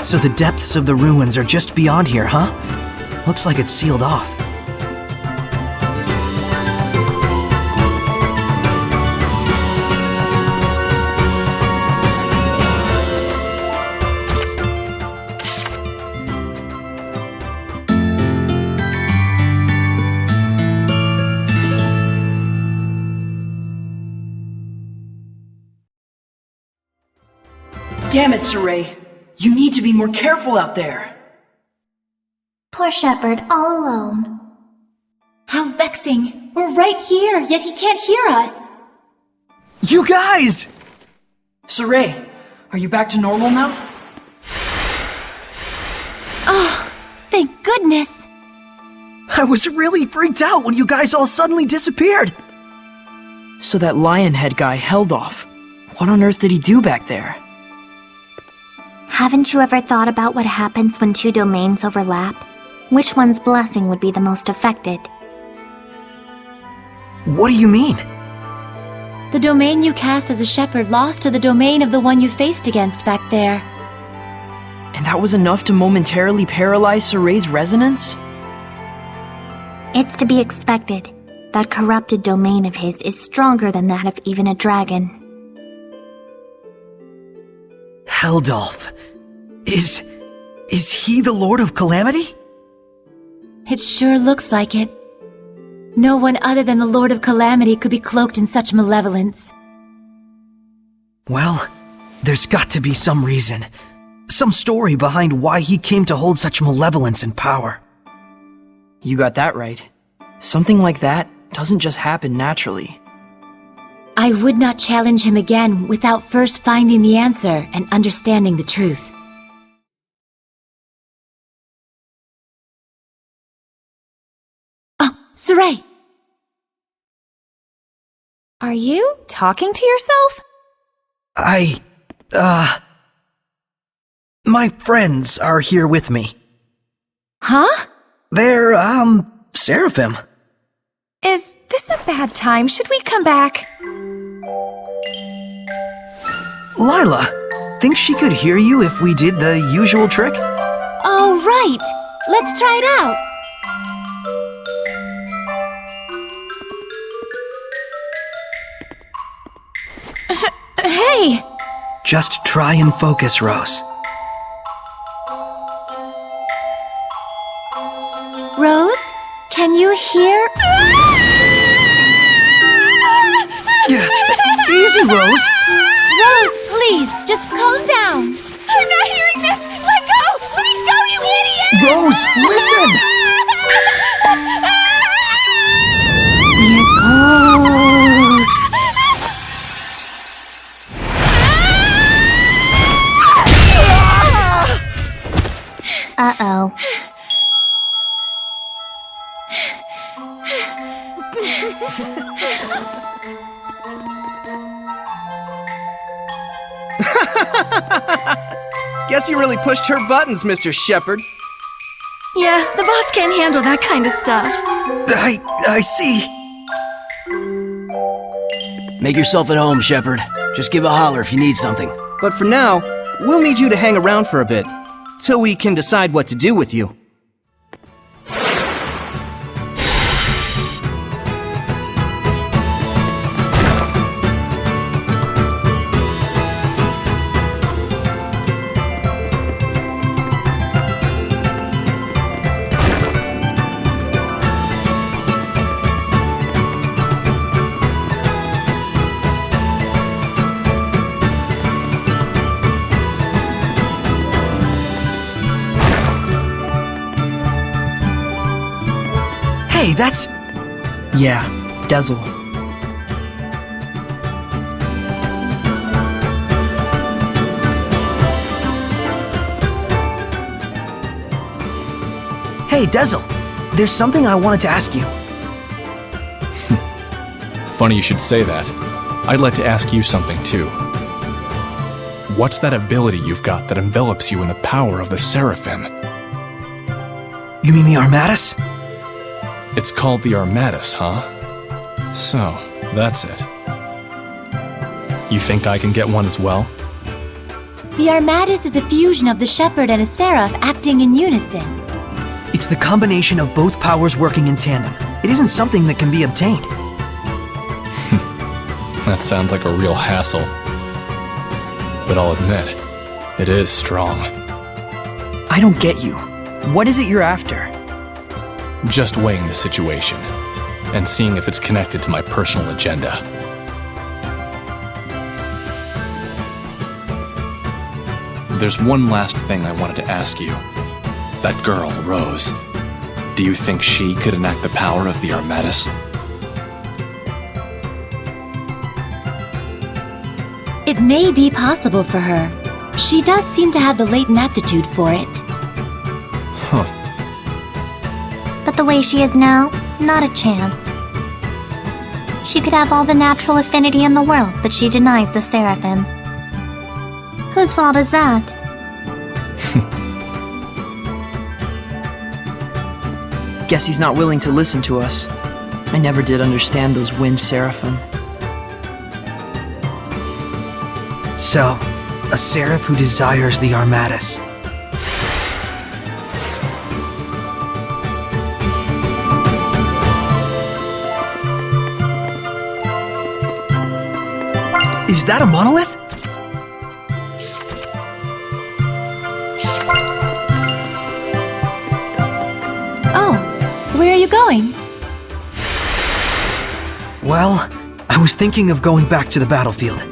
So the depths of the ruins are just beyond here, huh? Looks like it's sealed off. Damn it, Saray. You need to be more careful out there. Poor Shepherd, all alone. How vexing. We're right here, yet he can't hear us. You guys! Saray, are you back to normal now? Oh, thank goodness. I was really freaked out when you guys all suddenly disappeared. So that lion head guy held off. What on earth did he do back there? Haven't you ever thought about what happens when two domains overlap? Which one's blessing would be the most affected? What do you mean? The domain you cast as a shepherd lost to the domain of the one you faced against back there. And that was enough to momentarily paralyze Saray's resonance? It's to be expected. That corrupted domain of his is stronger than that of even a dragon. Heldolf. Is he the Lord of Calamity? It sure looks like it. No one other than the Lord of Calamity could be cloaked in such malevolence. Well, there's got to be some reason. Some story behind why he came to hold such malevolence and power. You got that right. Something like that doesn't just happen naturally. I would not challenge him again without first finding the answer and understanding the truth. Oh, Saray! Are you talking to yourself? My friends are here with me. Huh? They're, seraphim. Is this a bad time? Should we come back? Lila, think she could hear you if we did the usual trick? Oh, right! Let's try it out! Hey! Just try and focus, Rose. Rose, can you hear? Yeah, easy, Rose! Rose, please, just calm down. I'm not hearing this! Let go! Let me go, you idiot! Rose, listen! We're ghosts. Uh-oh. Guess you really pushed her buttons, Mr. Shepherd. Yeah, the boss can't handle that kind of stuff. I see. Make yourself at home, Shepherd. Just give a holler if you need something. But for now, we'll need you to hang around for a bit, till we can decide what to do with you. Hey, that's... Yeah, Dezel. Hey, Dezel. There's something I wanted to ask you. Funny you should say that. I'd like to ask you something, too. What's that ability you've got that envelops you in the power of the Seraphim? You mean the Armatus? It's called the Armatus, huh? So, that's it. You think I can get one as well? The Armatus is a fusion of the Shepherd and a Seraph acting in unison. It's the combination of both powers working in tandem. It isn't something that can be obtained. That sounds like a real hassle. But I'll admit, it is strong. I don't get you. What is it you're after? Just weighing the situation, and seeing if it's connected to my personal agenda. There's one last thing I wanted to ask you. That girl, Rose, do you think she could enact the power of the Armatus? It may be possible for her. She does seem to have the latent aptitude for it. Huh. But the way she is now, not a chance. She could have all the natural affinity in the world, but she denies the Seraphim. Whose fault is that? Guess he's not willing to listen to us. I never did understand those wind seraphim. So, a seraph who desires the Armatus. Is that a monolith? Oh, where are you going? Well, I was thinking of going back to the battlefield.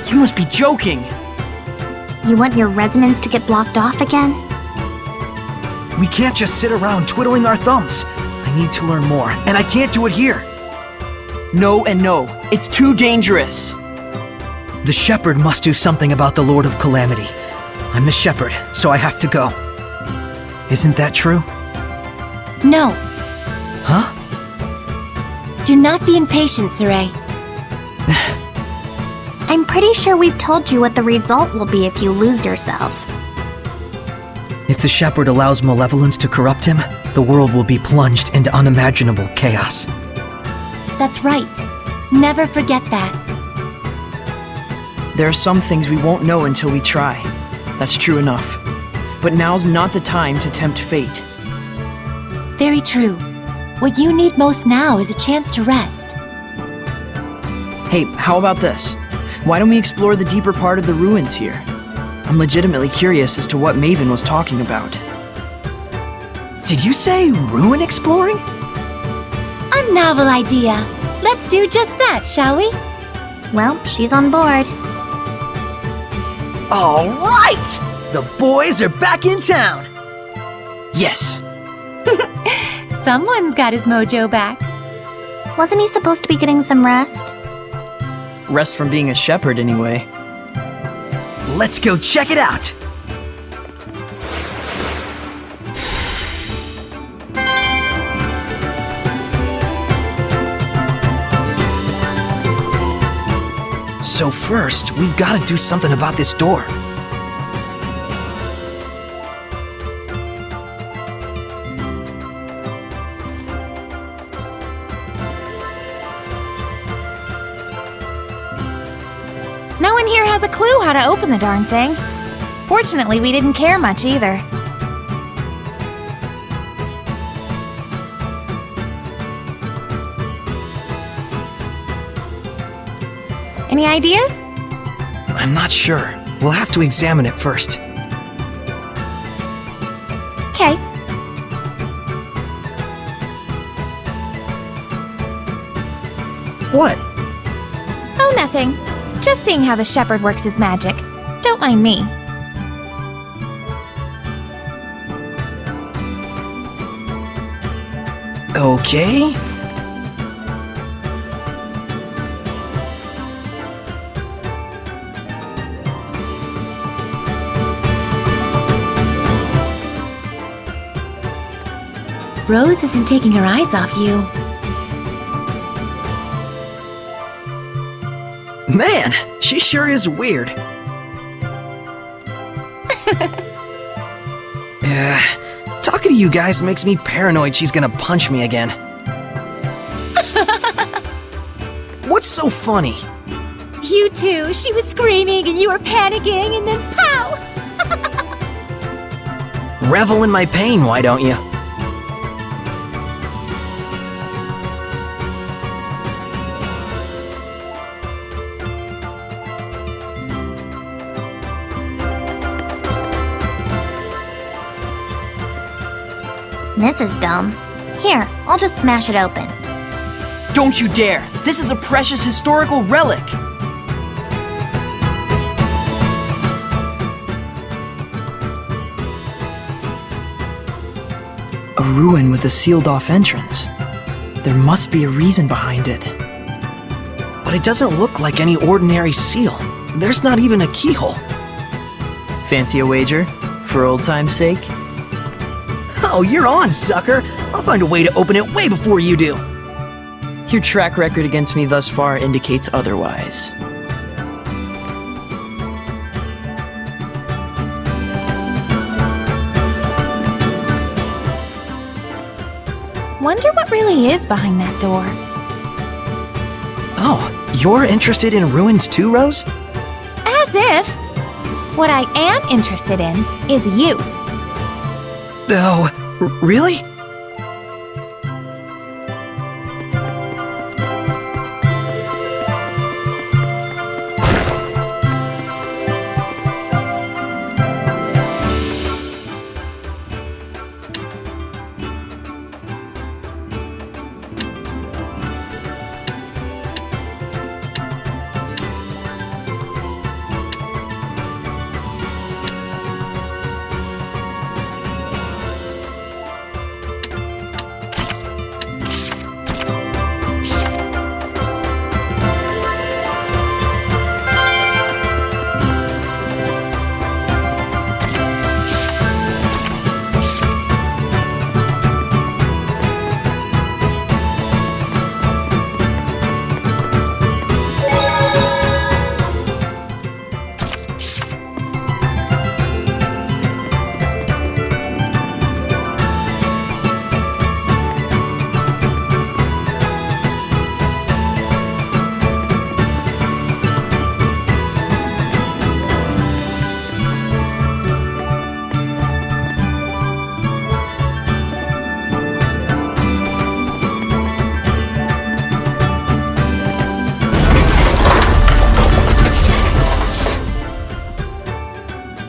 You must be joking! You want your resonance to get blocked off again? We can't just sit around twiddling our thumbs. I need to learn more, and I can't do it here. No and no. It's too dangerous. The Shepherd must do something about the Lord of Calamity. I'm the Shepherd, so I have to go. Isn't that true? No. Huh? Do not be impatient, Saray. I'm pretty sure we've told you what the result will be if you lose yourself. If the Shepherd allows malevolence to corrupt him, the world will be plunged into unimaginable chaos. That's right. Never forget that. There are some things we won't know until we try. That's true enough. But now's not the time to tempt fate. Very true. What you need most now is a chance to rest. Hey, how about this? Why don't we explore the deeper part of the ruins here? I'm legitimately curious as to what Maven was talking about. Did you say ruin exploring? A novel idea. Let's do just that, shall we? Well, she's on board. All right! The boys are back in town! Yes! Someone's got his mojo back. Wasn't he supposed to be getting some rest? Rest from being a shepherd, anyway. Let's go check it out! So first, we gotta do something about this door. No one here has a clue how to open the darn thing. Fortunately, we didn't care much either. Any ideas? I'm not sure. We'll have to examine it first. Okay. What? Oh, nothing. Just seeing how the shepherd works his magic. Don't mind me. Okay. Rose isn't taking her eyes off you. Man, she sure is weird. Talking to you guys makes me paranoid she's gonna punch me again. What's so funny? You too. She was screaming and you were panicking, and then pow! Revel in my pain, why don't you? This is dumb. Here, I'll just smash it open. Don't you dare! This is a precious historical relic! A ruin with a sealed-off entrance. There must be a reason behind it. But it doesn't look like any ordinary seal. There's not even a keyhole. Fancy a wager? For old time's sake? Oh, you're on, sucker! I'll find a way to open it way before you do. Your track record against me thus far indicates otherwise. Wonder what really is behind that door. Oh, you're interested in ruins too, Rose? As if. What I am interested in is you. Oh, really?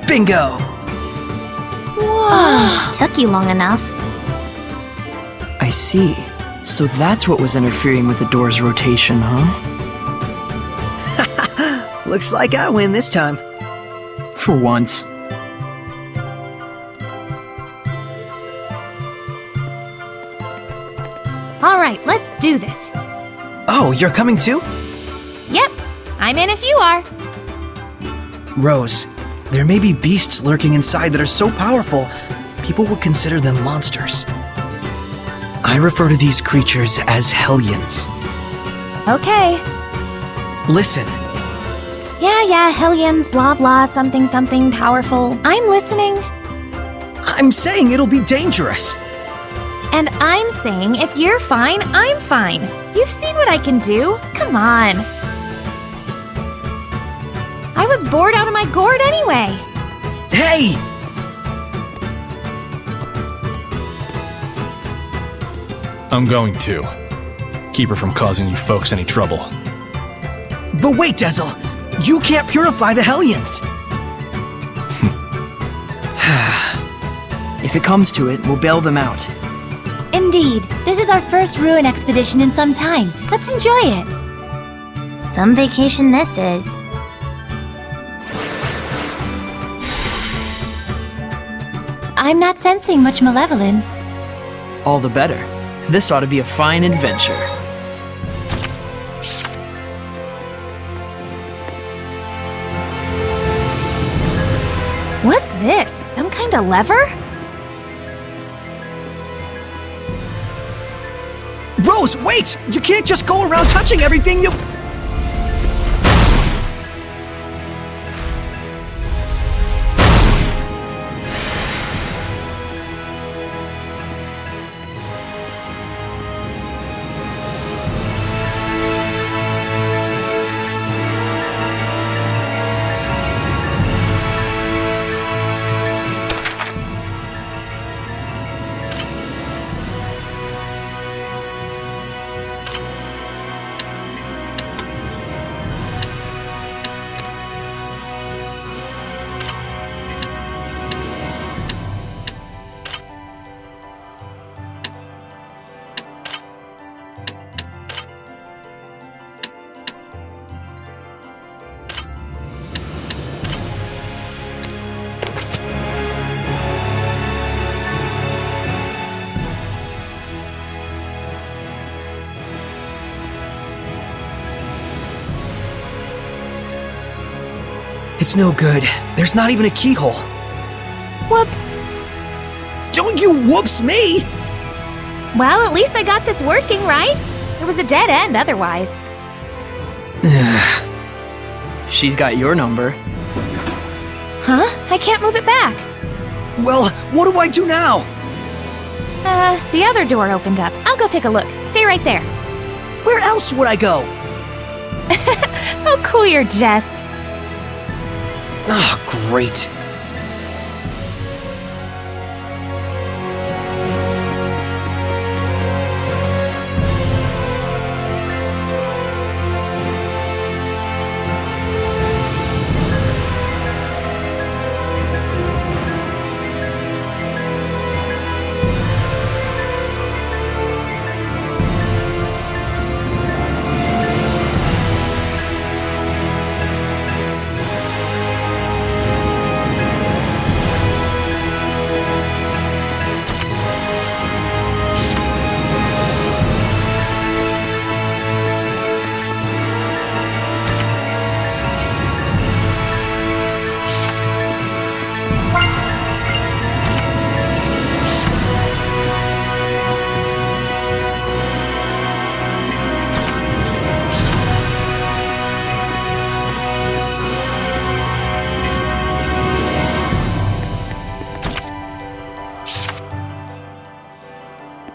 Bingo! Took you long enough. I see. So that's what was interfering with the door's rotation, huh? Looks like I win this time. For once. All right, let's do this. Oh, you're coming too? Yep, I'm in if you are. Rose, there may be beasts lurking inside that are so powerful, people would consider them monsters. I refer to these creatures as Hellions. Okay. Listen, Yeah, Hellions, blah blah, something something powerful. I'm listening. I'm saying it'll be dangerous. And I'm saying if you're fine, I'm fine. You've seen what I can do. Come on. I was bored out of my gourd anyway. Hey! I'm going to. Keep her from causing you folks any trouble. But wait, Dezel! You can't purify the Hellions! If it comes to it, we'll bail them out. Indeed, this is our first ruin expedition in some time. Let's enjoy it. Some vacation this is. I'm not sensing much malevolence. All the better. This ought to be a fine adventure. What's this? Some kind of lever? Rose, wait! You can't just go around touching everything you... It's no good. There's not even a keyhole. Whoops. Don't you whoops me! Well, at least I got this working, right? It was a dead end otherwise. She's got your number. Huh? I can't move it back. Well, what do I do now? The other door opened up. I'll go take a look. Stay right there. Where else would I go? Oh, cool your jets. Ah, great.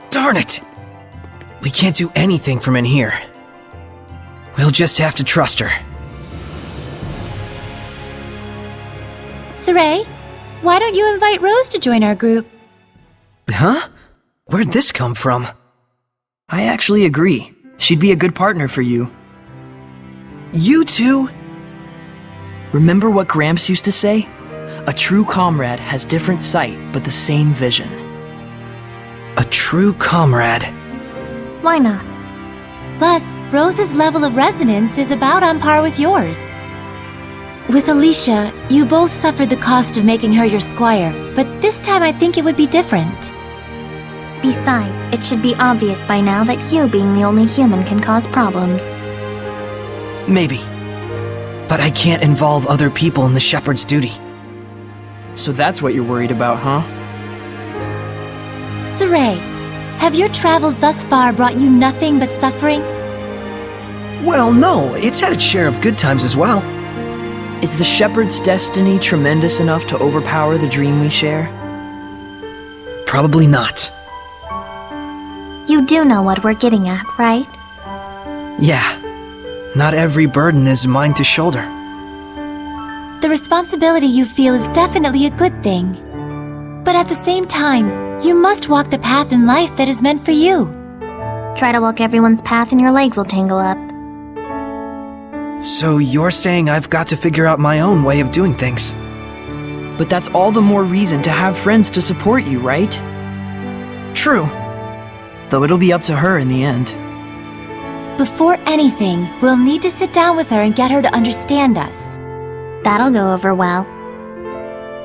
Darn it! We can't do anything from in here. We'll just have to trust her. Saray, why don't you invite Rose to join our group? Huh? Where'd this come from? I actually agree. She'd be a good partner for you. You two? Remember what Gramps used to say? A true comrade has different sight, but the same vision. A true comrade. Why not? Plus, Rose's level of resonance is about on par with yours. With Alicia, you both suffered the cost of making her your squire, but this time I think it would be different. Besides, it should be obvious by now that you being the only human can cause problems. Maybe. But I can't involve other people in the shepherd's duty. So that's what you're worried about, huh? Saray, have your travels thus far brought you nothing but suffering? Well, no, it's had its share of good times as well. Is the shepherd's destiny tremendous enough to overpower the dream we share? Probably not. You do know what we're getting at, right? Yeah. Not every burden is mine to shoulder. The responsibility you feel is definitely a good thing. But at the same time, you must walk the path in life that is meant for you. Try to walk everyone's path and your legs will tangle up. So you're saying I've got to figure out my own way of doing things? But that's all the more reason to have friends to support you, right? True. Though it'll be up to her in the end. Before anything, we'll need to sit down with her and get her to understand us. That'll go over well.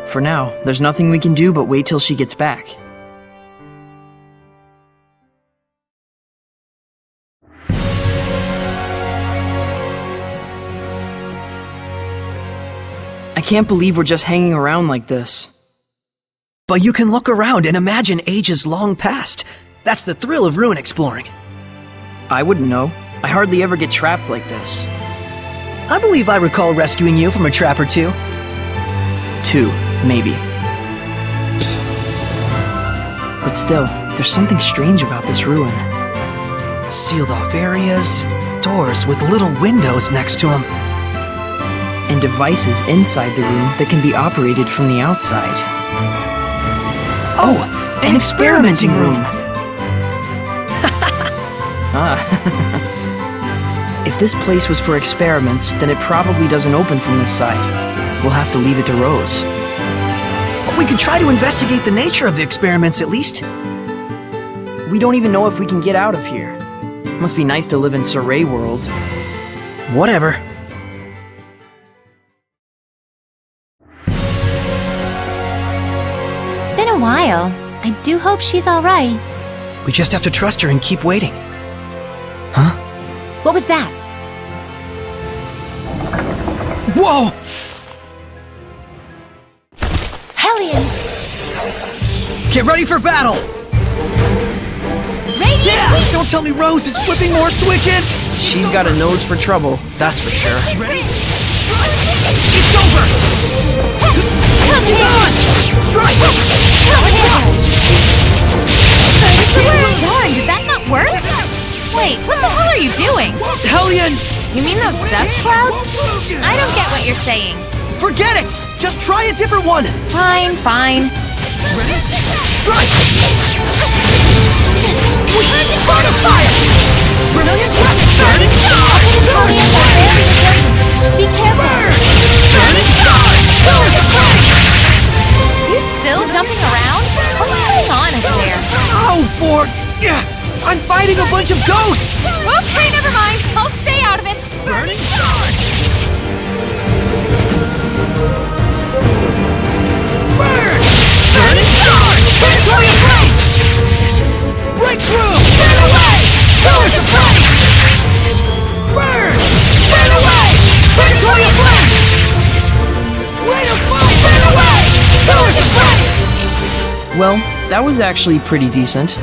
For now, there's nothing we can do but wait till she gets back. I can't believe we're just hanging around like this. But you can look around and imagine ages long past. That's the thrill of ruin exploring. I wouldn't know. I hardly ever get trapped like this. I believe I recall rescuing you from a trap or two. 2, maybe. But still, there's something strange about this ruin. Sealed off areas, doors with little windows next to them. And devices inside the room that can be operated from the outside. Oh, an experimenting room! If this place was for experiments, then it probably doesn't open from this side. We'll have to leave it to Rose. But we could try to investigate the nature of the experiments at least. We don't even know if we can get out of here. Must be nice to live in Saray world. Whatever. It's been a while. I do hope she's alright. We just have to trust her and keep waiting. Huh? What was that? Whoa! Get ready for battle! Yeah! Don't tell me Rose is flipping more switches! She's got a nose for trouble, that's for sure. Ready? Strike! It's over! Come Hold here! on! Strike! Come Thrust! Darn, did that not work? Wait, what the hell are you doing? Hellions! You mean those dust clouds? I don't get what you're saying. Forget it! Just try a different one! Fine, fine. Ready? Strike! Burn of fire! Vermilion Crest! Burning Charge! Pillars of Flame! Be careful. Burn! Burning Charge! Pillars of Flame! You still jumping around? What's going on up there? Oh, I'm fighting a bunch of ghosts! Okay, never mind. I'll stay out of it. Burning Charge! Burn! Burning Charge! Planetoid Flame! Breakthrough! Burn away! Pillars of Flame! Burn! Burn away! Planetoid Flame! Rain of Fire! Burn away! Pillars of Flame! Well, that was actually pretty decent.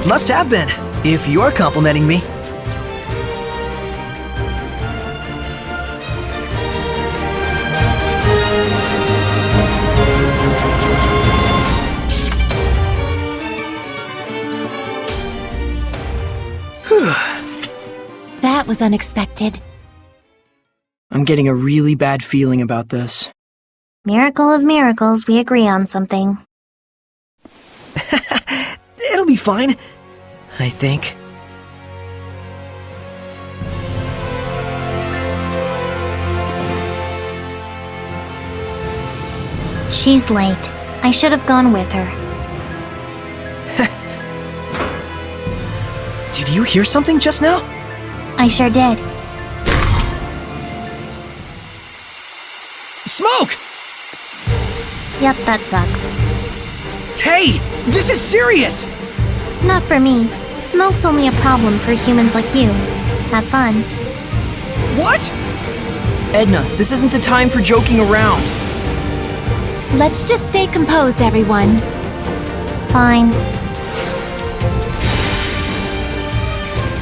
Must have been, if you're complimenting me. That was unexpected. I'm getting a really bad feeling about this. Miracle of miracles, we agree on something. It'll be fine, I think. She's late. I should have gone with her. Did you hear something just now? I sure did. Smoke! Yep, that sucks. Hey! This is serious! Not for me. Smoke's only a problem for humans like you. Have fun. What? Edna, this isn't the time for joking around. Let's just stay composed, everyone. Fine.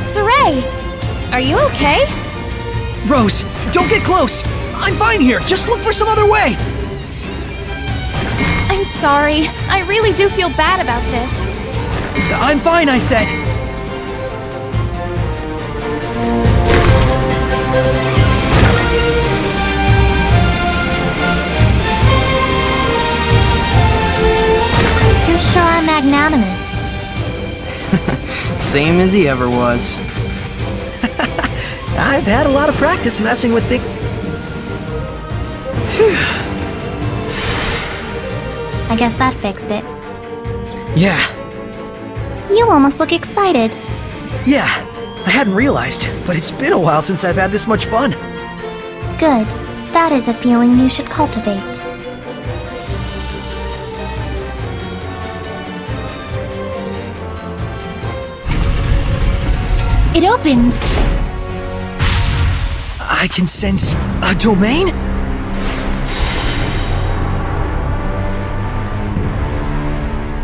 Saray, are you okay? Rose, don't get close! I'm fine here! Just look for some other way! I'm sorry. I really do feel bad about this. I'm fine, I said! You sure are magnanimous. Same as he ever was. I've had a lot of practice messing with things. I guess that fixed it. Yeah, You almost look excited. Yeah, I hadn't realized, but it's been a while since I've had this much fun. Good. That is a feeling you should cultivate. It opened. I can sense a domain?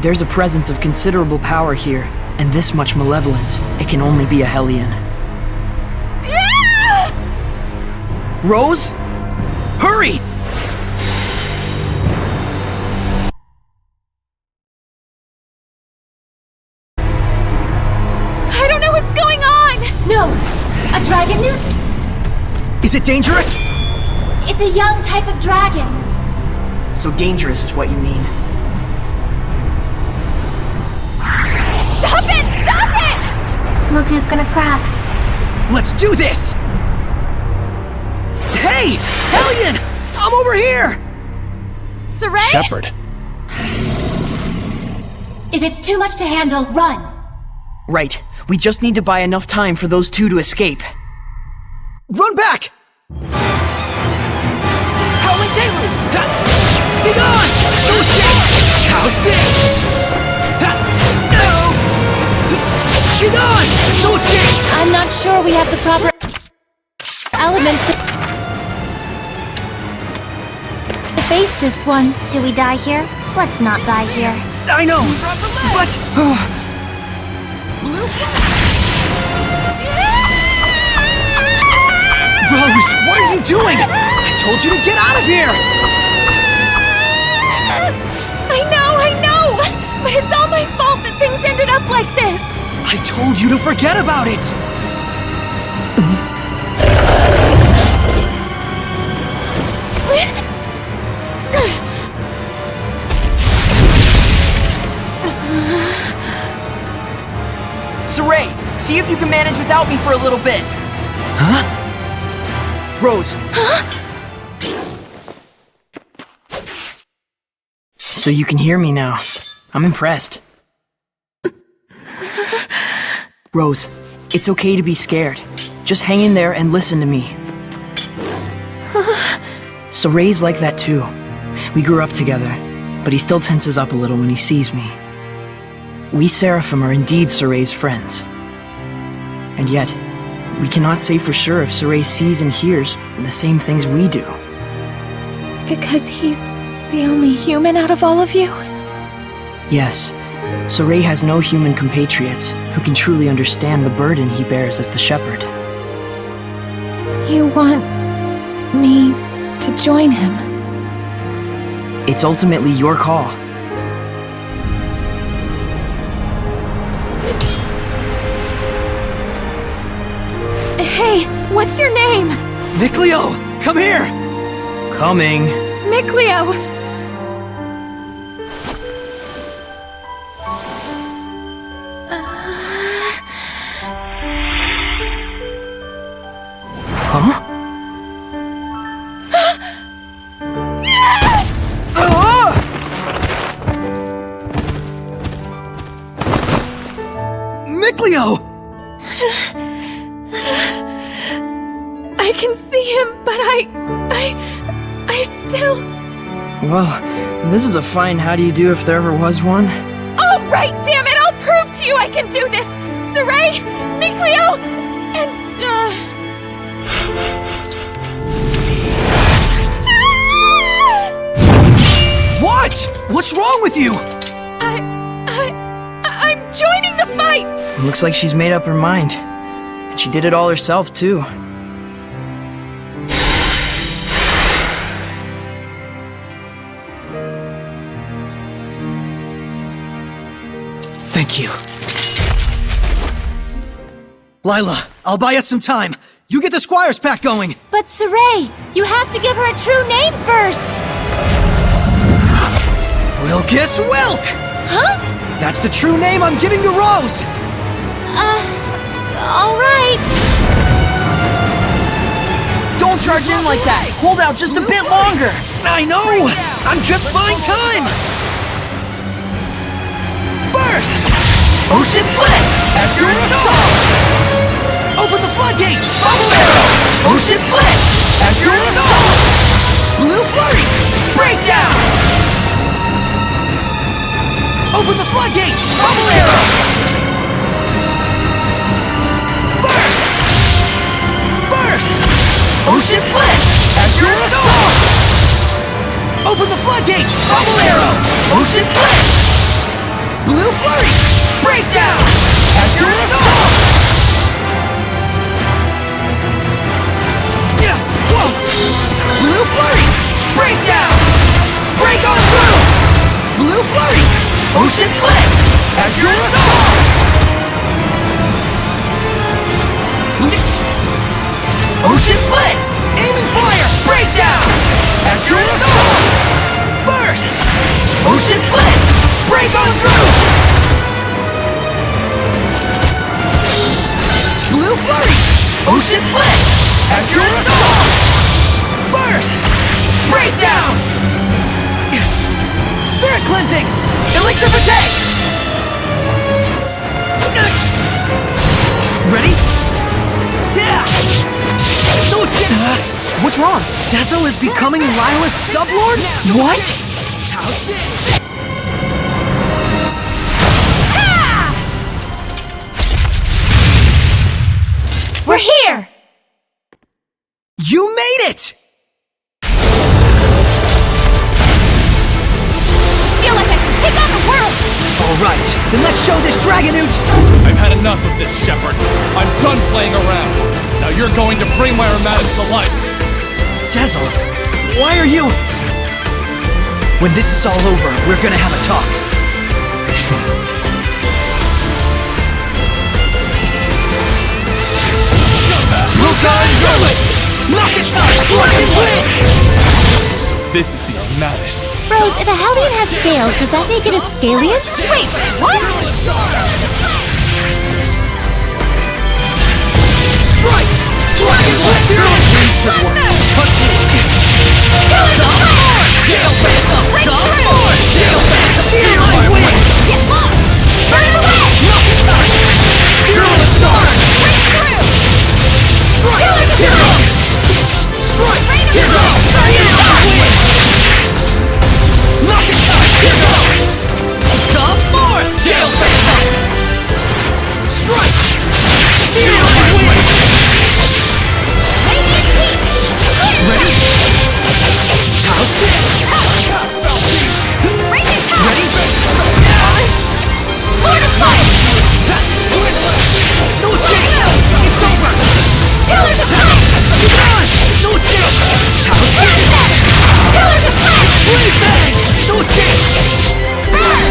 There's a presence of considerable power here, and this much malevolence. It can only be a Hellion. Rose? hurry! I don't know what's going on! No! A dragon newt? Is it dangerous? It's a young type of dragon. So dangerous is what you mean. Stop it! Stop it! Look who's gonna crack. Let's do this! Hey! Hellion! I'm over here! Saray? Shepard. If it's too much to handle, run! Right. We just need to buy enough time for those two to escape. Run back! Howling Deluge! Ha! Be gone! No escape! How's this? Ha! No! Be gone! No escape! I'm not sure we have the proper elements to face this one. Do we die here? Let's not die here. I know, but... Rose, what are you doing? I told you to get out of here! I know! But it's all my fault that things ended up like this! I told you to forget about it! Saray, see if you can manage without me for a little bit. Huh? Rose. So you can hear me now. I'm impressed. Rose, it's okay to be scared. Just hang in there and listen to me. Saray's like that too. We grew up together, but he still tenses up a little when he sees me. We Seraphim are indeed Saray's friends. And yet, we cannot say for sure if Saray sees and hears the same things we do. Because he's the only human out of all of you? Yes, Saray has no human compatriots who can truly understand the burden he bears as the shepherd. You want me to join him? It's ultimately your call. Hey, what's your name? Mikleo, come here! Coming. Mikleo! Huh? Mikleo! I can see him, but I still... Well, this is a fine how do you do if there ever was one. All right, damn it! I'll prove to you I can do this! Saray, Mikleo, and, What? What's wrong with you? I'm joining the fight! Looks like she's made up her mind. And she did it all herself, too. Thank you. Lila, I'll buy us some time. You get the Squire's pack going. But Saray, you have to give her a true name first! Wilkis Wilk! Huh? That's the true name I'm giving to Rose! Alright. Don't charge in like that! Hold out just a bit longer! I know! I'm just buying time! Burst! Ocean Blitz! As your assault! Open the floodgates! Bubble Arrow! Ocean Blitz! As your assault! Blue Flurry! Breakdown! Open the floodgates! Bubble Arrow! Burst! Burst! Ocean Blitz! As your assault! Open the floodgates! Bubble Arrow! Ocean Blitz! Blue Flurry! Breakdown! As your assault! Yeah! Whoa! Blue Flurry! Breakdown! Break on through! Blue Flurry! Ocean Blitz! As your assault! Ocean Blitz! Aiming fire! Breakdown! As your assault! Burst! Ocean Blitz! Break on through! Blue Flurry! Ocean Blitz! As your assault! Burst! Breakdown! Spirit Cleansing! Elixir Protect! Ready? Yeah! No escape! What's wrong? Deso is becoming Lila's sublord? What? How's this? We're here! You made it! Feel like I can take on the world! Then let's show this Dragonoot! I've had enough of this, Shepard. I'm done playing around. Now you're going to bring my Armadas to life. Dazzle, why are you... When this is all over, we're gonna have a talk. Luca and Gurley! Knock his time! Dragon wins! So this is the Armadas. Rose, if a Hellion has scales, does that make it a Scalian? Wait, what? Strike! Dragon whip! Should work. Gale Phantom! Come on! Gale Phantom! Feel my wings! Get lost! Burn away! Knock his time! Fearless Charge! Break through! Strike! Here goes! Strike! Here goes! Feel my wings! Knock his time! Here goes! Come forth! Gale Phantom! Strike! Feel my wings! Ready? How's this? Raging Tide! Ready? Lord of Fire! No escape! It's over! Pillars of Fire! You're done! No escape! How's this? Pillars of Fire! Blade Bang! No escape! Burn!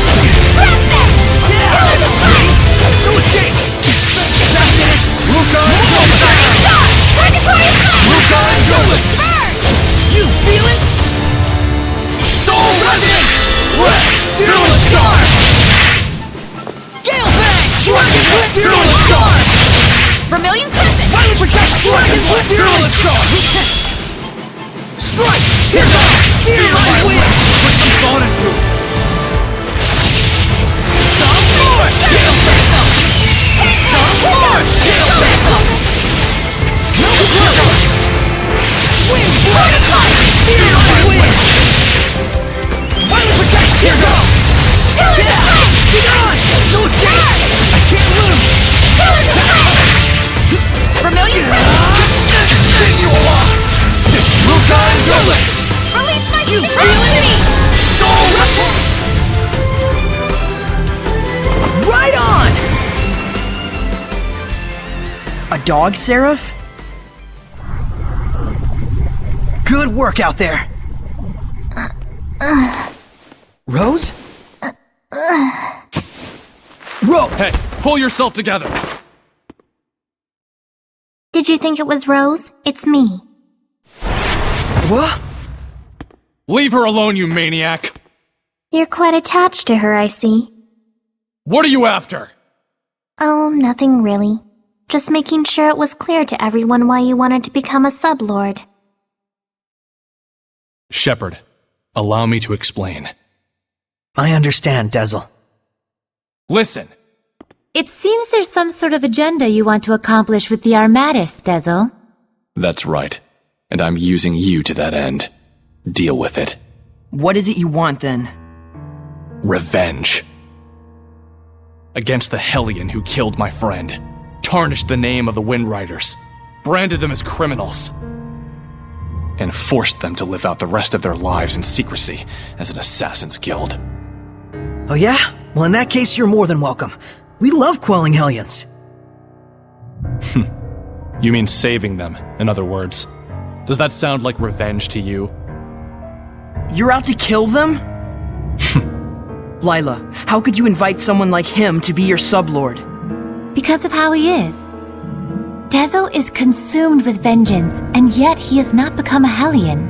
Trap them! Yeah! Pillars of Fire! No escape! That's it! Luca and Burning Gurley! Shot! Purgatory of Fire! Luca and Gurley! Burn! You feel it? Soul Resonance! Fearless Charge! Gale Bang! Dragon Whip! Fearless Charge! Vermilion Crescent! Violent Project! Dragon Whip! Fearless Charge! Strike! Here goes! Feel my wings! Put some thought into it! Come forward! Gale Phantom! Come forward! Gale Phantom! No kill! Wind Blood! Feel my wings! Violent Project! Here goes! Yeah! Be gone! No escape! I can't lose! Vermilion Crescent! Continua! Luca and Gurley! Release my You stick feel it? velocity! Soul Wrestle! Right on! A dog, Seraph? Good work out there! Rose? Hey, pull yourself together. Did you think it was Rose? It's me. What? Leave her alone, you maniac. You're quite attached to her, I see. What are you after? Oh, nothing really. Just making sure it was clear to everyone why you wanted to become a sublord. Shepard, allow me to explain. I understand, Dazzle. Listen. It seems there's some sort of agenda you want to accomplish with the Armadas, Dazzle. That's right. And I'm using you to that end. Deal with it. What is it you want, then? Revenge. Against the Hellion who killed my friend, tarnished the name of the Wind Riders, branded them as criminals, and forced them to live out the rest of their lives in secrecy as an assassin's guild. Oh yeah? Well, in that case, you're more than welcome. We love quelling Hellions. You mean saving them, in other words. Does that sound like revenge to you? You're out to kill them? Lila, how could you invite someone like him to be your sublord? Because of how he is. Dazzle is consumed with vengeance, and yet he has not become a Hellion.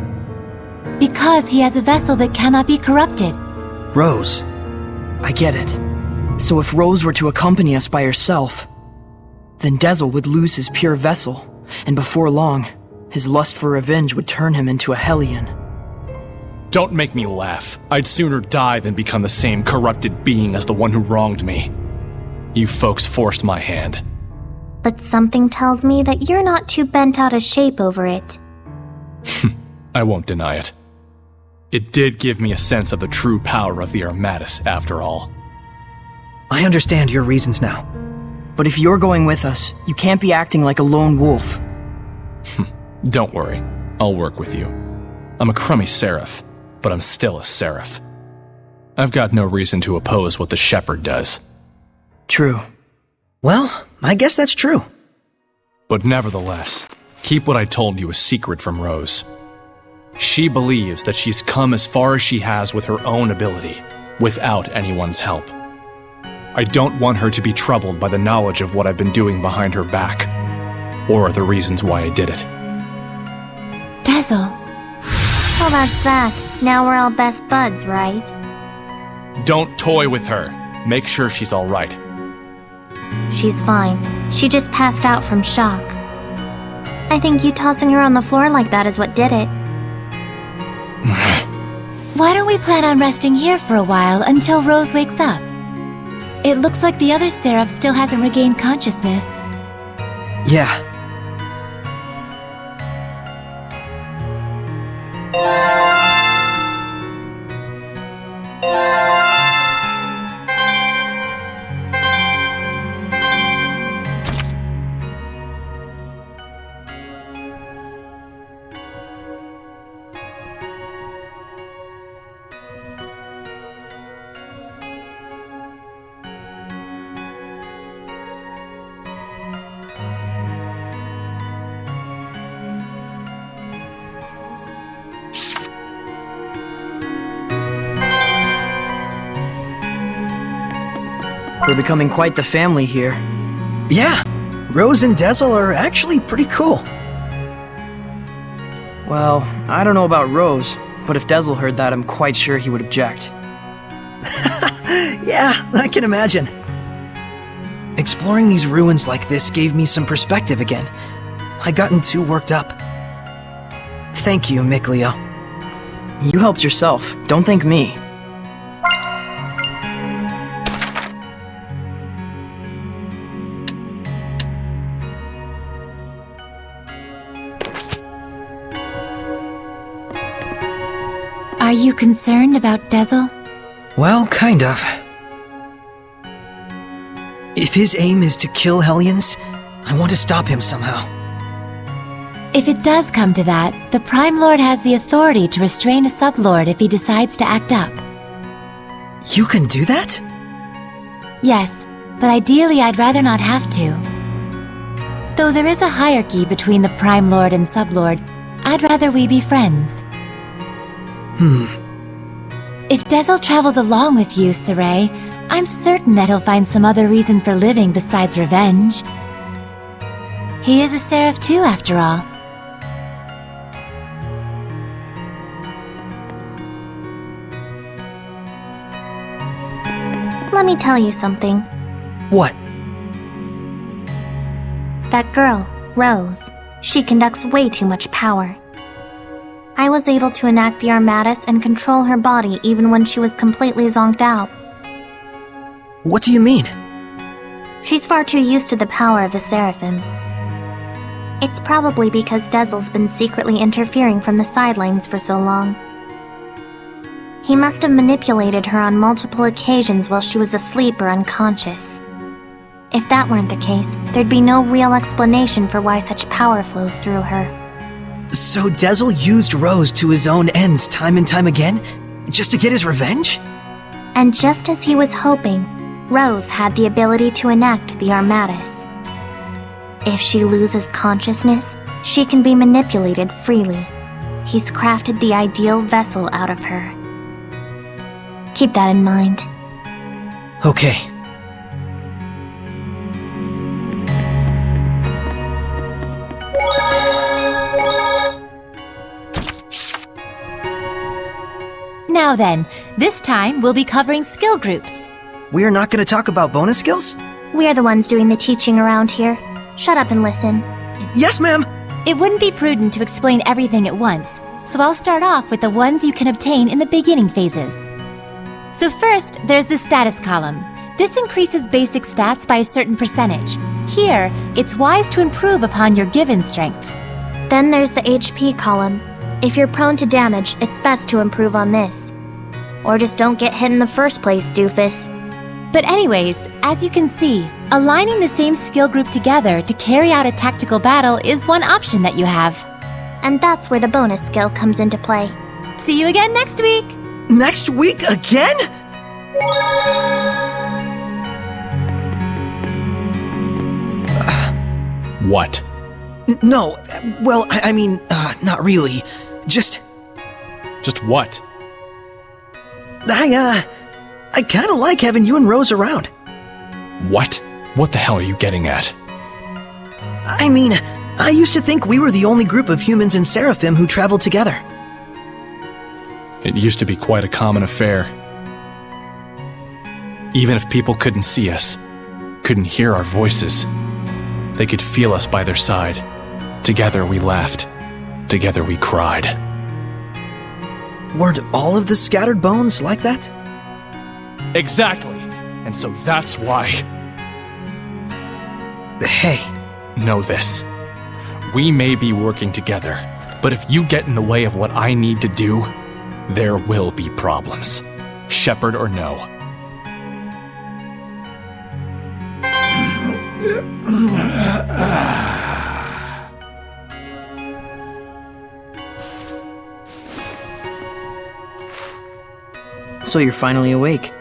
Because he has a vessel that cannot be corrupted. Rose. I get it. So if Rose were to accompany us by herself, then Dazzle would lose his pure vessel, and before long, his lust for revenge would turn him into a Hellion. Don't make me laugh. I'd sooner die than become the same corrupted being as the one who wronged me. You folks forced my hand. But something tells me that you're not too bent out of shape over it. I won't deny it. It did give me a sense of the true power of the Armadas, after all. I understand your reasons now. But if you're going with us, you can't be acting like a lone wolf. Don't worry. I'll work with you. I'm a crummy seraph, but I'm still a seraph. I've got no reason to oppose what the Shepherd does. True. Well, I guess that's true. But nevertheless, keep what I told you a secret from Rose. She believes that she's come as far as she has with her own ability, without anyone's help. I don't want her to be troubled by the knowledge of what I've been doing behind her back, or the reasons why I did it. Dazzle. Well, that's that. Now we're all best buds, right? Don't toy with her. Make sure she's all right. She's fine. She just passed out from shock. I think you tossing her on the floor like that is what did it. Why don't we plan on resting here for a while until Rose wakes up? It looks like the other Seraph still hasn't regained consciousness. Yeah. We're becoming quite the family here. Yeah. Rose and Dazzle are actually pretty cool. Well, I don't know about Rose, but if Dazzle heard that, I'm quite sure he would object. Yeah, I can imagine. Exploring these ruins like this gave me some perspective again. I'd gotten too worked up. Thank you, Mikleo. You helped yourself. Don't thank me. Are you concerned about Dazzle? Well, kind of. If his aim is to kill Hellions, I want to stop him somehow. If it does come to that, the Prime Lord has the authority to restrain a Sublord if he decides to act up. You can do that? Yes, but ideally I'd rather not have to. Though there is a hierarchy between the Prime Lord and Sublord, I'd rather we be friends. If Dazzle travels along with you, Saray, I'm certain that he'll find some other reason for living besides revenge. He is a Seraph too, after all. Let me tell you something. What? That girl, Rose, she conducts way too much power. I was able to enact the Armatus and control her body even when she was completely zonked out. What do you mean? She's far too used to the power of the Seraphim. It's probably because Dazzle's been secretly interfering from the sidelines for so long. He must have manipulated her on multiple occasions while she was asleep or unconscious. If that weren't the case, there'd be no real explanation for why such power flows through her. So Dazzle used Rose to his own ends time and time again? Just to get his revenge? And just as he was hoping, Rose had the ability to enact the Armatus. If she loses consciousness, she can be manipulated freely. He's crafted the ideal vessel out of her. Keep that in mind. Okay. Now then, this time we'll be covering skill groups. We're not going to talk about bonus skills? We're the ones doing the teaching around here. Shut up and listen. Yes, ma'am! It wouldn't be prudent to explain everything at once, so I'll start off with the ones you can obtain in the beginning phases. So first, there's the status column. This increases basic stats by a certain percentage. Here, it's wise to improve upon your given strengths. Then there's the HP column. If you're prone to damage, it's best to improve on this. Or just don't get hit in the first place, doofus. But anyways, as you can see, aligning the same skill group together to carry out a tactical battle is one option that you have. And that's where the bonus skill comes into play. See you again next week! Next week again? What? No, well, I mean, not really. Just what? I kinda like having you and Rose around. What? What the hell are you getting at? I mean, I used to think we were the only group of humans and Seraphim who traveled together. It used to be quite a common affair. Even if people couldn't see us, couldn't hear our voices, they could feel us by their side. Together we laughed. Together we cried. Weren't all of the scattered bones like that? Exactly. And so that's why. Hey. Know this. We may be working together, but if you get in the way of what I need to do, there will be problems. Shepard or no. So you're finally awake.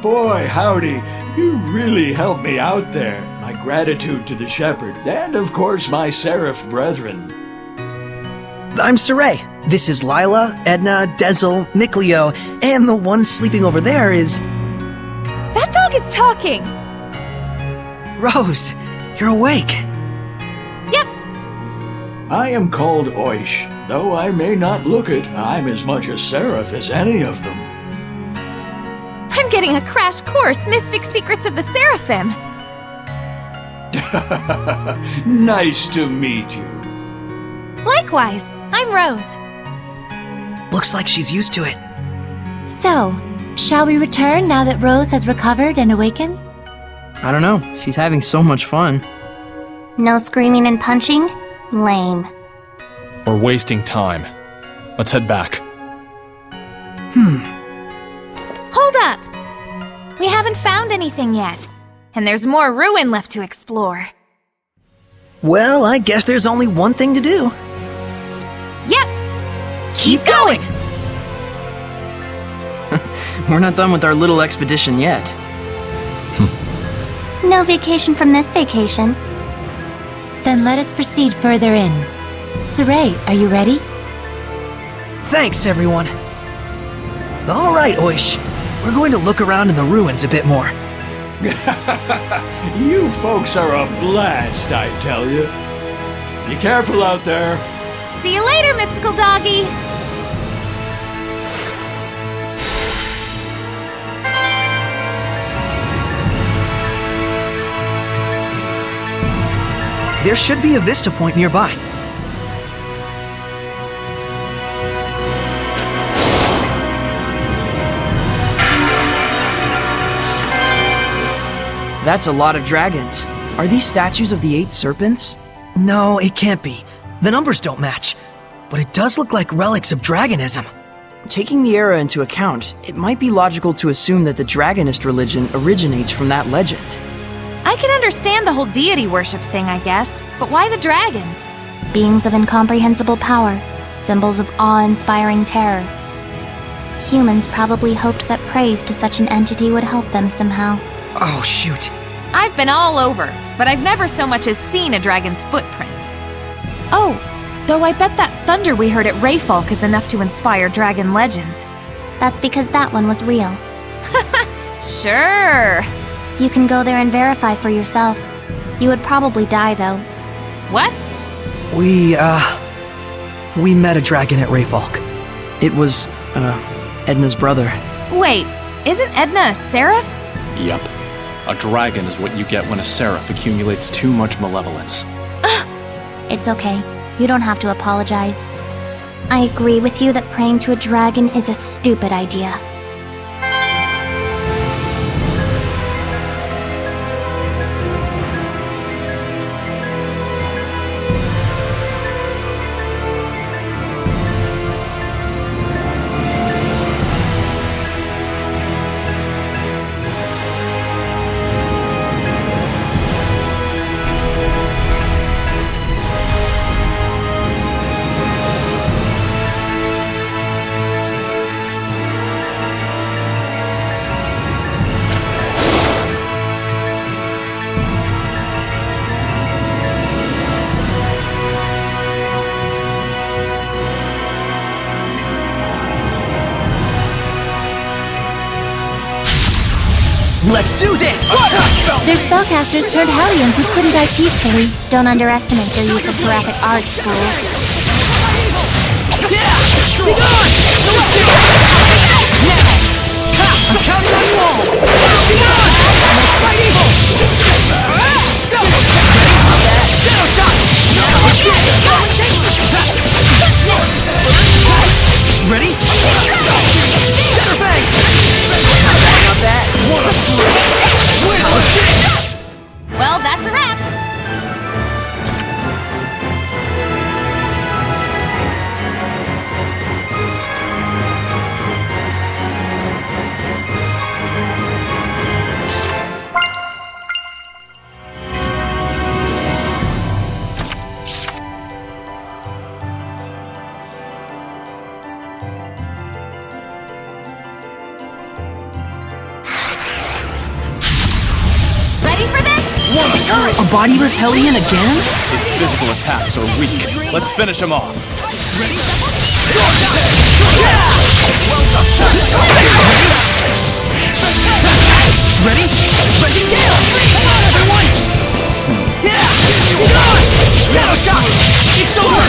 Boy, howdy. You really helped me out there. My gratitude to the shepherd, and of course my seraph brethren. I'm Saray. This is Lila, Edna, Dezel, Nicleo, and the one sleeping over there is... That dog is talking! Rose, you're awake. Yep. I am called Oish. Though I may not look it, I'm as much a seraph as any of them. I'm getting a crash course, Mystic Secrets of the Seraphim. Nice to meet you. Likewise, I'm Rose. Looks like she's used to it. So, shall we return now that Rose has recovered and awakened? I don't know. She's having so much fun. No screaming and punching? Lame. We're wasting time. Let's head back. Hold up! We haven't found anything yet, and there's more ruin left to explore. Well, I guess there's only one thing to do. Yep! Keep going! We're not done with our little expedition yet. No vacation from this vacation. Then let us proceed further in. Saray, are you ready? Thanks, everyone. All right, Oish. We're going to look around in the ruins a bit more. You folks are a blast, I tell you. Be careful out there. See you later, mystical doggy! There should be a vista point nearby. That's a lot of dragons. Are these statues of the 8 serpents? No, it can't be. The numbers don't match. But it does look like relics of dragonism. Taking the era into account, it might be logical to assume that the dragonist religion originates from that legend. I can understand the whole deity worship thing, I guess, but why the dragons? Beings of incomprehensible power, symbols of awe-inspiring terror. Humans probably hoped that praise to such an entity would help them somehow. Oh, shoot. I've been all over, but I've never so much as seen a dragon's footprints. Oh, though I bet that thunder we heard at Rayfalk is enough to inspire dragon legends. That's because that one was real. Sure. You can go there and verify for yourself. You would probably die, though. What? We met a dragon at Rayfalk. It was, Edna's brother. Wait, isn't Edna a seraph? Yep. A dragon is what you get when a seraph accumulates too much malevolence. It's okay. You don't have to apologize. I agree with you that praying to a dragon is a stupid idea. Let's do this! Their spellcasters turned Hellions who couldn't die peacefully. Don't underestimate their use of seraphic arts, fools. Be gone! I'm counting on you all! Be gone! Fight evil! Go! Shadow shot! Ready? Shatter bang! Not that. Well, that's a wrap. Ready for this? A bodiless Hellion again? Its physical attacks are weak. Let's finish him off. Ready? Ready? Come on, everyone! Be gone! Shadow shot! It's over!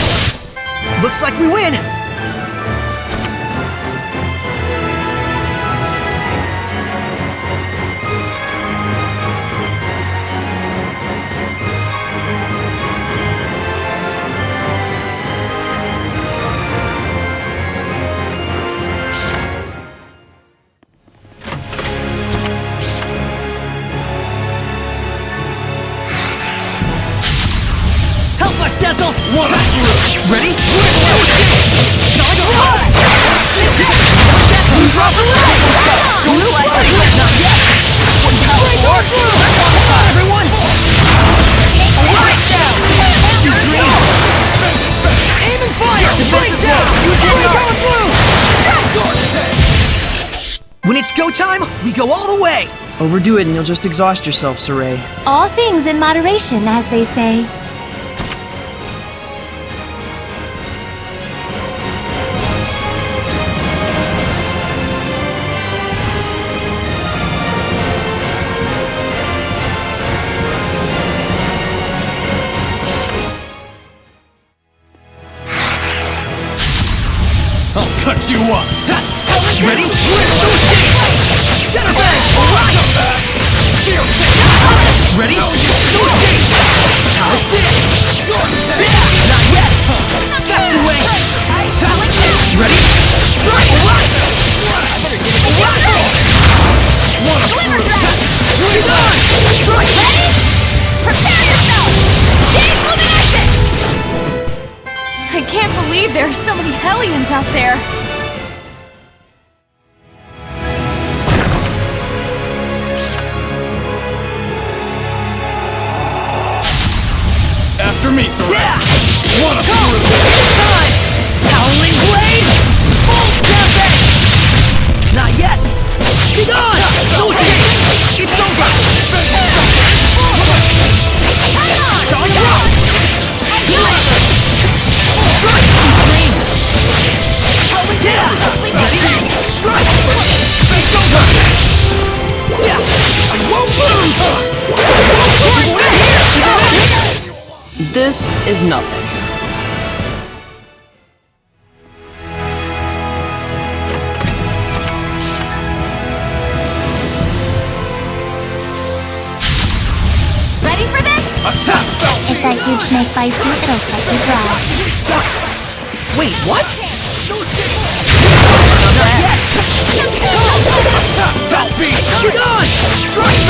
Looks like we win! Help us, Dazzle! Ready? Who's off the line? Not yet! Everyone! Right down! Aim and fire! Right down! We're going through! When it's go time, we go all the way! Overdo it and you'll just exhaust yourself, Saray. All things in moderation, as they say. I'll cut you up. Ready? Shatter bang! Ready? How's this? Not yet! That's the way! Ready? Strike! Be gone! Strike! Prepare yourself! Chain will be active! I can't believe there are so many Hellions out there. After me, Saray. Yeah! One of Go! It's time! Howling Blade! Full tempest! Not yet! Be gone! No escape! It's over! Solid rock! Strike! Sweet dreams! Yeah! Ready? Strike! It's over! Yeah! I won't lose! This is nothing. Ready for this? Attack! If that huge snake bites you, it'll set you dry. Suck! Wait, what? Not yet! Be gone! Strike!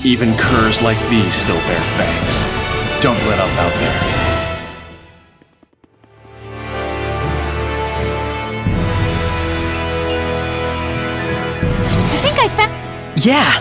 Even curs like these still bear fangs. Don't let up out there. I think I found... Yeah!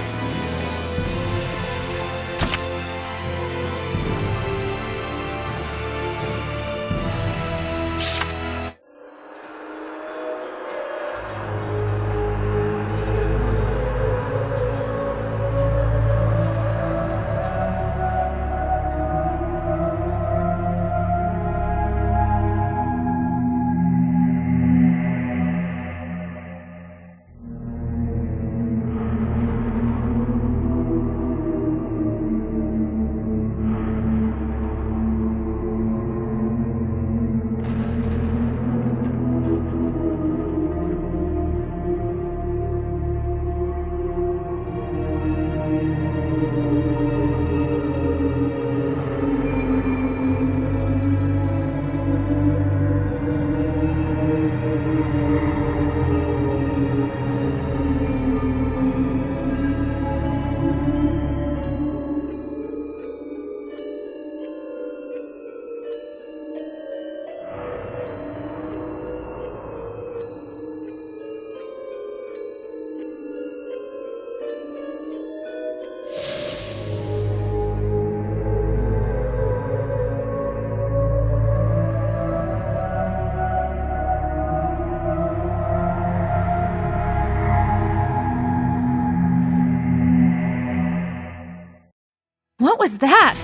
was that?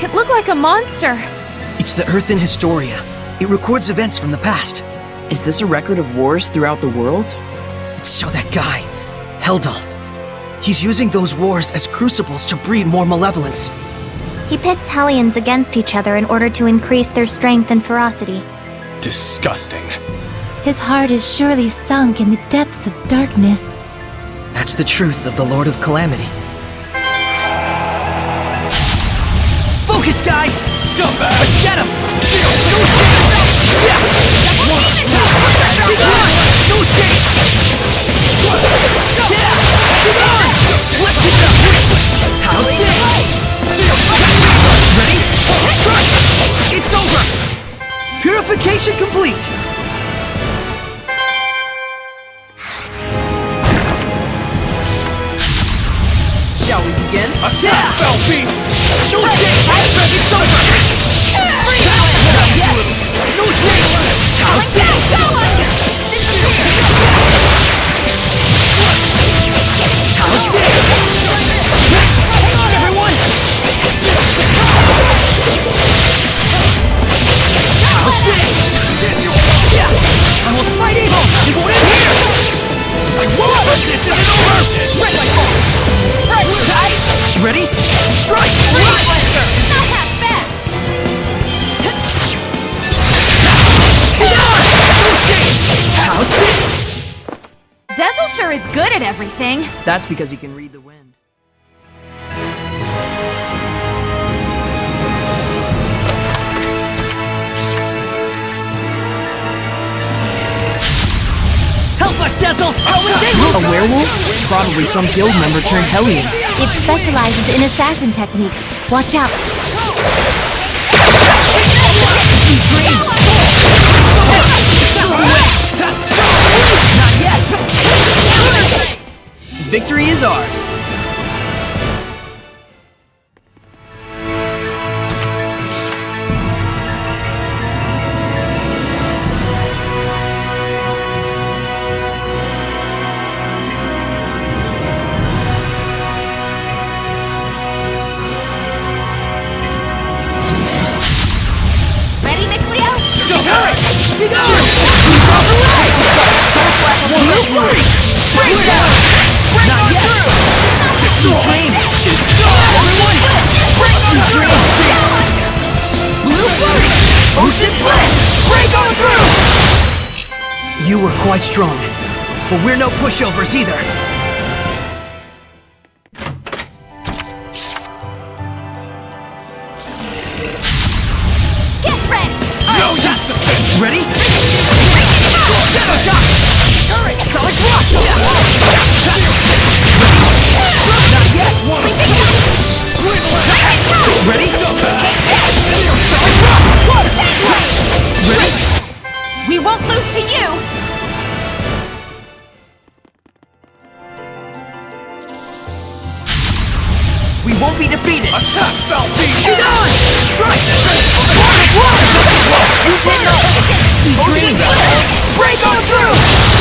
It looked like a monster. It's the Earth in Historia. It records events from the past. Is this a record of wars throughout the world? So that guy, Heldolf, he's using those wars as crucibles to breed more malevolence. He pits Hellions against each other in order to increase their strength and ferocity. Disgusting. His heart is surely sunk in the depths of darkness. That's the truth of the Lord of Calamity. Focus, guys! Scumbag! Let's get him! No escape! Let's get up! How's this? Ready? Strike! It's over! Purification complete! Shall we begin? Attack, fell beast! No escape! It's over! No escape! How's this? How's this? Hang on, everyone! How's this? I will slide in! It won't end here! I won't let this isn't over! Red light ball! Ready? Strike! Not that fast! How's this? Dazzle sure is good at everything. That's because he can read the wind. Help us, Dazzle! A werewolf? Probably some guild member turned Hellion. It specializes in assassin techniques. Watch out. Dreams! Not yet! Victory is ours. Ready, McLeo? Get on! Blue flurry! Break down! Not yet! Dreams! Everyone! Break on through! Blue flurry! Ocean blitz! Break on through! You were quite strong, but we're no pushovers either. Get ready! No use to fit! Ready? Shadow shot! Hurry! Solid block! Not yet! Ready? Solid block! Ready? We won't lose to you! We won't be defeated. Attack, fell beast! Get on! Strike! Ocean break on through! Not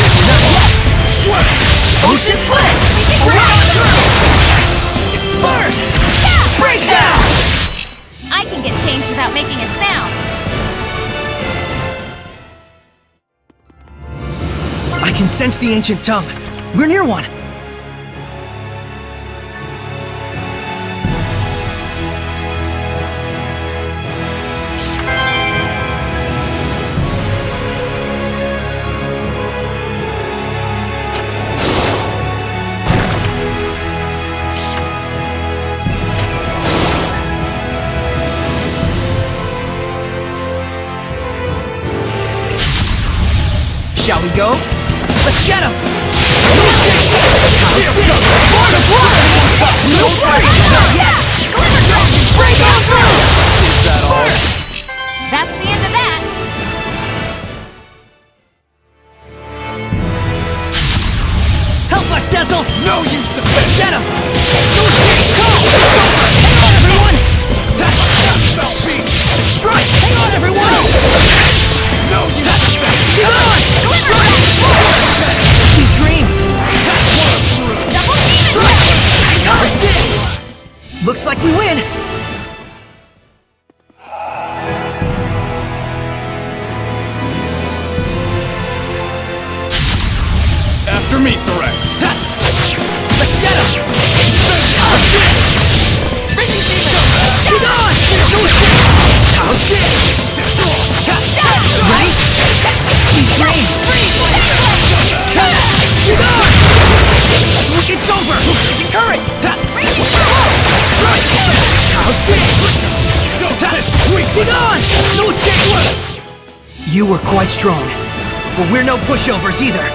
yet! Ocean blitz! Break on through! Burst! Breakdown! I can get changed without making a sound. I can sense the ancient tongue. We're near one. Shall we go? Let's get him! Break on through! Is that all? That's the end of that. Help us, Dazzle! No use to Let's fit! get him! No escape! Go! Hang on, everyone! Attack, fell beast! Strike! Hang on, everyone! No use to fit! Get on! Strike! Sweet dreams! Double demon Strike! How's this? Looks like we win! After me, Saray! Let's get him! Get on! How's this? Ready? Sweet dreams! Get on! It's over! Courage! How's this? Get on! No escape! You were quite strong, but we're no pushovers either.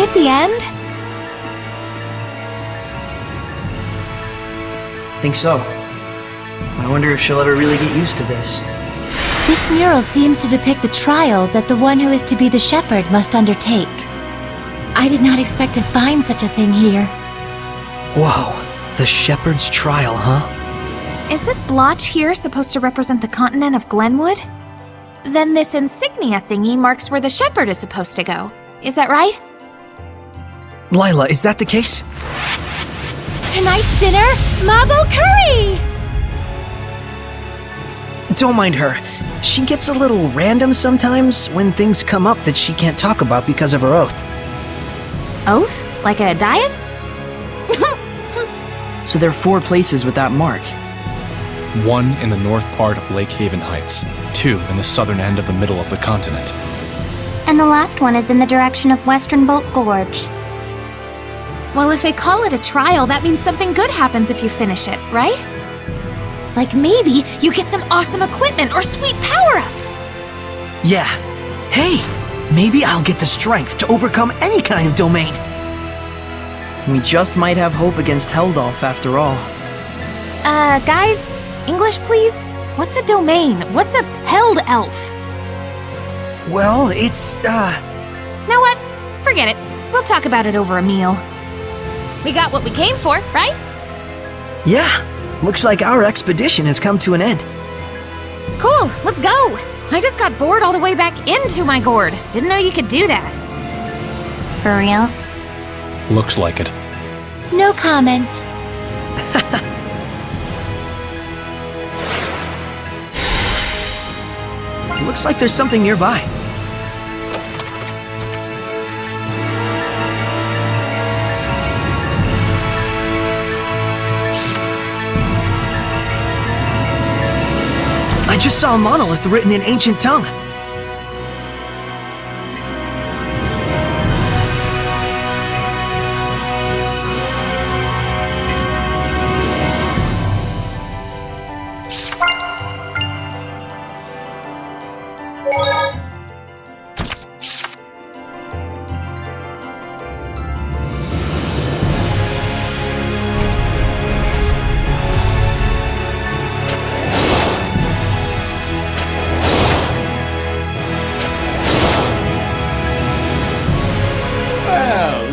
At the end? Think so. I wonder if she'll ever really get used to this. This mural seems to depict the trial that the one who is to be the shepherd must undertake. I did not expect to find such a thing here. Whoa, the shepherd's trial, huh? Is this blotch here supposed to represent the continent of Glenwood? Then this insignia thingy marks where the shepherd is supposed to go. Is that right? Lila, is that the case? Tonight's dinner, Mabo curry! Don't mind her. She gets a little random sometimes when things come up that she can't talk about because of her oath. Oath? Like a diet? So there are 4 places with that mark. 1 in the north part of Lake Haven Heights, 2 in the southern end of the middle of the continent. And the last one is in the direction of Western Bolt Gorge. Well, if they call it a trial, that means something good happens if you finish it, right? Like maybe you get some awesome equipment or sweet power-ups. Yeah. Hey, maybe I'll get the strength to overcome any kind of domain. We just might have hope against Heldolf after all. Guys, English please? What's a domain? What's a held elf? Well, it's, Know what? Forget it. We'll talk about it over a meal. We got what we came for, right? Yeah. Looks like our expedition has come to an end. Cool, let's go! I just got bored all the way back into my gourd. Didn't know you could do that. For real? Looks like it. No comment. Looks like there's something nearby. I just saw a monolith written in ancient tongue.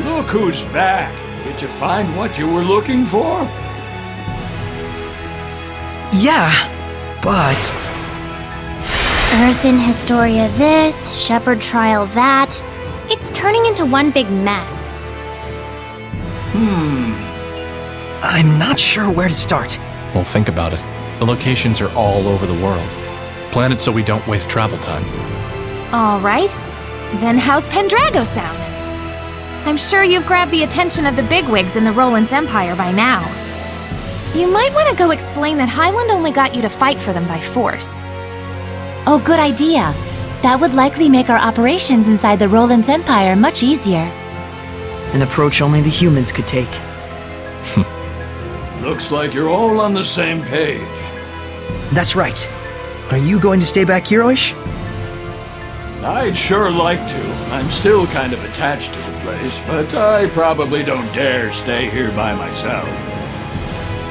Look who's back. Did you find what you were looking for? Yeah, but... Earth in Historia this, Shepherd Trial that. It's turning into one big mess. I'm not sure where to start. Well, think about it. The locations are all over the world. Plan it so we don't waste travel time. All right. Then how's Pendrago sound? I'm sure you've grabbed the attention of the bigwigs in the Roland's Empire by now. You might want to go explain that Highland only got you to fight for them by force. Oh, good idea. That would likely make our operations inside the Roland's Empire much easier. An approach only the humans could take. Looks like you're all on the same page. That's right. Are you going to stay back here, Oish? I'd sure like to. I'm still kind of attached to the place, but I probably don't dare stay here by myself.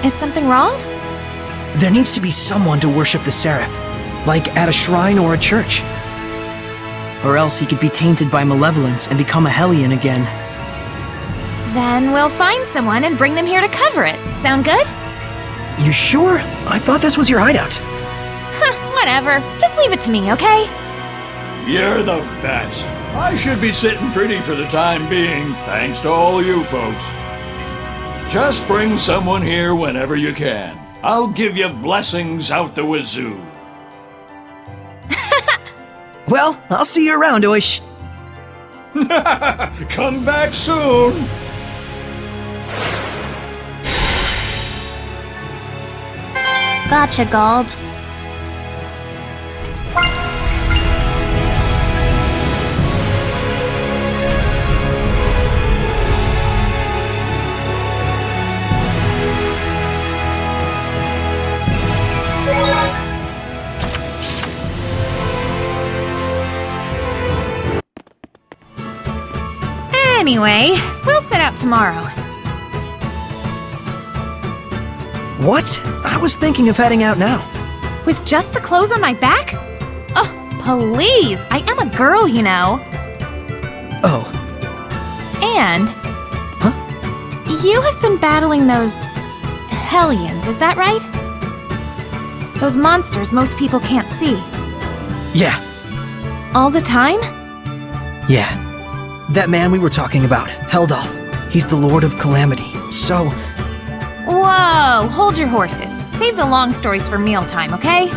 Is something wrong? There needs to be someone to worship the Seraph, like at a shrine or a church. Or else he could be tainted by malevolence and become a Hellion again. Then we'll find someone and bring them here to cover it. Sound good? You sure? I thought this was your hideout. Whatever. Just leave it to me, okay? You're the best. I should be sitting pretty for the time being, thanks to all you folks. Just bring someone here whenever you can. I'll give you blessings out the wazoo. Well, I'll see you around, Oish. Come back soon. Gotcha, Gald. Anyway, we'll set out tomorrow. What? I was thinking of heading out now. With just the clothes on my back? Oh, please! I am a girl, you know. Oh. And... Huh? You have been battling those... Hellions, is that right? Those monsters most people can't see. Yeah. All the time? Yeah. That man we were talking about, Heldolf. He's the Lord of Calamity, so... Whoa! Hold your horses. Save the long stories for mealtime, okay?